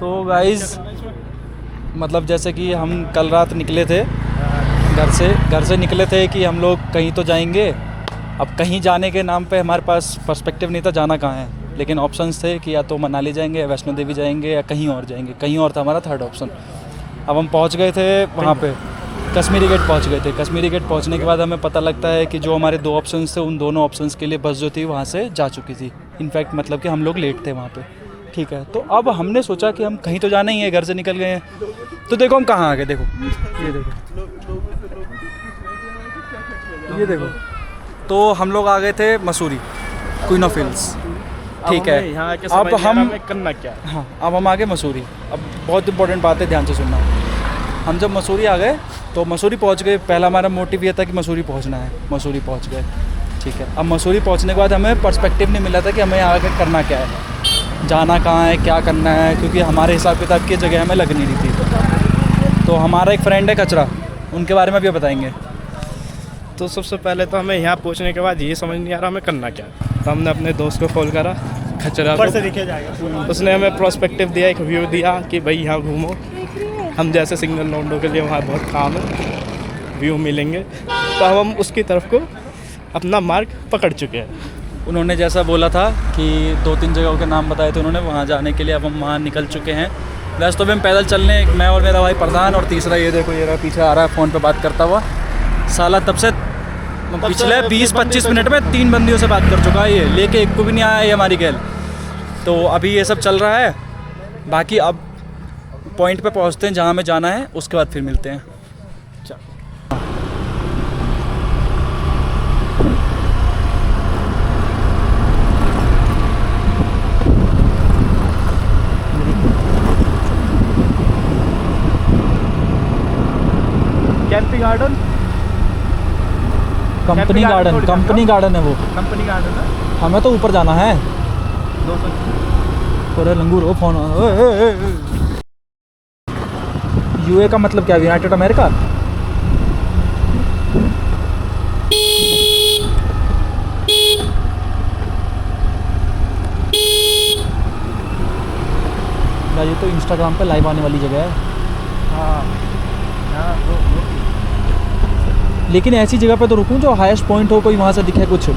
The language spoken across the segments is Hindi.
तो गाइस मतलब जैसे कि हम कल रात निकले थे घर से निकले थे कि हम लोग कहीं तो जाएंगे। अब कहीं जाने के नाम पे हमारे पास पर्सपेक्टिव नहीं था जाना कहाँ है, लेकिन ऑप्शंस थे कि या तो मनाली जाएंगे या वैष्णो देवी जाएंगे या कहीं और जाएंगे। कहीं और था हमारा थर्ड ऑप्शन। अब हम पहुंच गए थे वहाँ पे, कश्मीरी गेट पहुंच गए थे। कश्मीरी गेट पहुंचने के बाद हमें पता लगता है कि जो हमारे दो ऑप्शंस थे उन दोनों ऑप्शंस के लिए बस जो थी वहाँ से जा चुकी थी। इनफैक्ट मतलब कि हम लोग लेट थे वहाँ पे, ठीक है। तो अब हमने सोचा कि हम कहीं तो जाना ही है, घर से निकल गए हैं। तो देखो हम कहाँ आ गए, देखो ये देखो। तो हम लोग आ गए थे मसूरी, क्वीन ऑफ हिल्स, ठीक है। अब हम करना क्या है? हाँ, अब हम आ गए मसूरी। अब बहुत इंपॉर्टेंट बात है, ध्यान से सुनना। हम जब मसूरी आ गए तो मसूरी पहुंच गए। पहला हमारा मोटिव ये था कि मसूरी पहुंचना है, मसूरी पहुंच गए, ठीक है। अब मसूरी पहुंचने के बाद हमें पर्सपेक्टिव नहीं मिला था कि हमें आगे करना क्या है, जाना कहाँ है, क्या करना है, क्योंकि हमारे हिसाब किताब की जगह हमें लग नहीं रही थी। तो हमारा एक फ्रेंड है कचरा, उनके बारे में भी बताएंगे। तो सबसे पहले तो हमें यहाँ पहुँचने के बाद ये समझ नहीं आ रहा हमें करना क्या है। तो हमने अपने दोस्त को कॉल करा, खचरा को, से दिखे जाएगा। उसने हमें प्रोस्पेक्टिव दिया, एक व्यू दिया कि भाई यहाँ घूमो। हम जैसे सिंगल लौंडों के लिए वहाँ बहुत काम है, व्यू मिलेंगे। तो अब हम उसकी तरफ को अपना मार्ग पकड़ चुके हैं। उन्होंने जैसा बोला था कि 2-3 जगहों के नाम बताए थे उन्होंने, वहाँ जाने के लिए अब हम वहाँ निकल चुके हैं। वैसे तो भी हम पैदल चलने, मैं और मेरा भाई प्रधान, और तीसरा ये देखो ये रहा पीछे आ रहा है फ़ोन पे बात करता हुआ साला। तब से पिछले 20-25 मिनट में 3 बंदियों से बात कर चुका है, ये लेके एक को भी नहीं आया ये हमारी गैल। तो अभी ये सब चल रहा है। बाकी अब पॉइंट पे पहुँचते हैं जहाँ हमें जाना है, उसके बाद फिर मिलते हैं। कैंपिंग गार्डन, कंपनी गार्डन है वो। कंपनी गार्डन है। हमें तो ऊपर जाना है। 200 अरे लंगूर हो फोन। यूए का मतलब क्या, यूनाइटेड अमेरिका? ये तो इंस्टाग्राम पे लाइव आने वाली जगह है। हाँ, लेकिन ऐसी जगह पे तो रुकूं जो हाईएस्ट पॉइंट हो, कोई वहाँ से दिखे कुछ।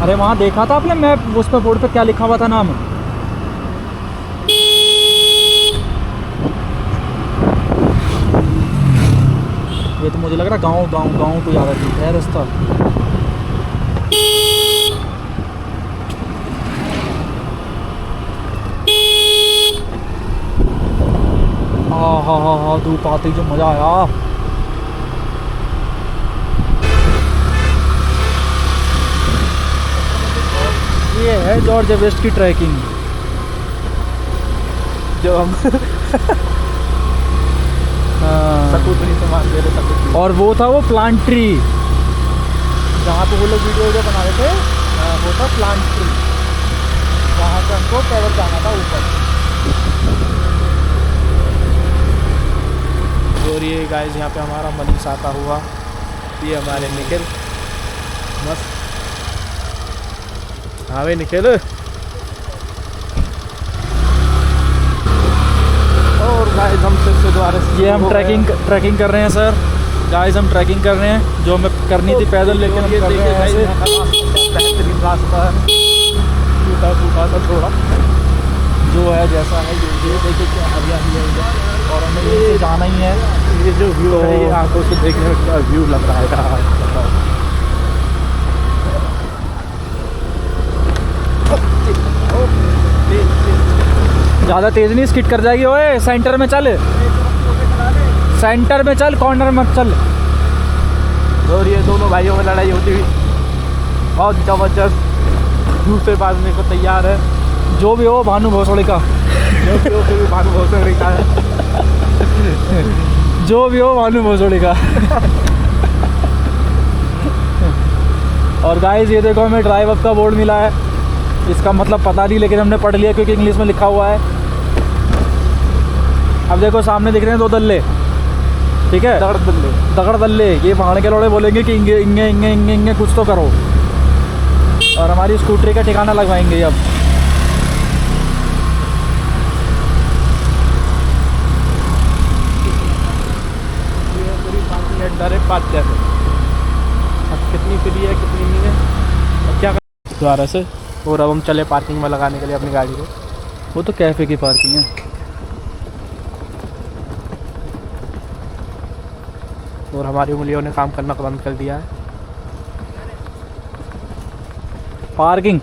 अरे वहाँ देखा था आपने मैप, उस पर बोर्ड पे क्या लिखा हुआ था नाम? ये तो मुझे लग रहा गाँव तो ज़्यादा ठीक है रास्ता। हाँ धूप आती जो मज़ा आया। ये है जॉर्ज वेस्ट की ट्रैकिंग जो हम सकुतरी से मान दे रहे सकुतरी। और वो था वो प्लांट ट्री, जहाँ पे वो लोग वीडियो बना रहे थे, वो था प्लांट ट्री। वहाँ से हमको पैदल जाना था ऊपर। और ये गाइस यहाँ पे हमारा मनीष आता हुआ, ये हमारे निखिल, मस्त। हाँ भाई निखिल। और गाइस हम फिर से दोबारा ये हम ट्रैकिंग कर रहे हैं सर। गाइस हम ट्रैकिंग कर रहे हैं, जो हमें करनी थी पैदल, लेकिन हम कर रहे हैं ऐसे। बेहतरीन रास्ता है, टूटा सा थोड़ा, जो है जैसा है ये देखिए क्या हरियाली है इधर, और हमें ये जाना ही है। ये जो व्यू है ये आंखों से देखने में क्या व्यू लग रहा है यार। ज़्यादा तेज़ नहीं, स्किड कर जाएगी। ओए सेंटर में चल, सेंटर में चल, कॉर्नर मत चल। और ये दोनों भाइयों में लड़ाई होती हुई बहुत ज़बरदस्त दूसरे बाजने को तैयार है। जो भी हो भानु भोसड़ी का, जो भी हो फिर भी भानु भोसड़ी का है। जो भी हो भानु भोसड़ी का। गाइस ये देखो हमें ड्राइव अप का बोर्ड मिला है, इसका मतलब पता नहीं लेकिन हमने पढ़ लिया क्योंकि इंग्लिश में लिखा हुआ है। अब देखो सामने दिख रहे हैं 2 दल्ले, ठीक है, दगड़ दल्ले। ये पहाड़ के लोड़े बोलेंगे कि इंगे इंगे इंगे इंगे इंगे कुछ तो करो, और हमारी स्कूटरी का ठिकाना लगवाएंगे अब। डायरेक्ट पार्क कैसे, अब कितनी फ्री है कितनी नहीं है, अब क्या कर दोबारा से। और अब हम चले पार्किंग में लगाने के लिए अपनी गाड़ी को। वो तो कैफ़े की पार्किंग है। और हमारी उंगलियों ने काम करना बंद कर दिया है। पार्किंग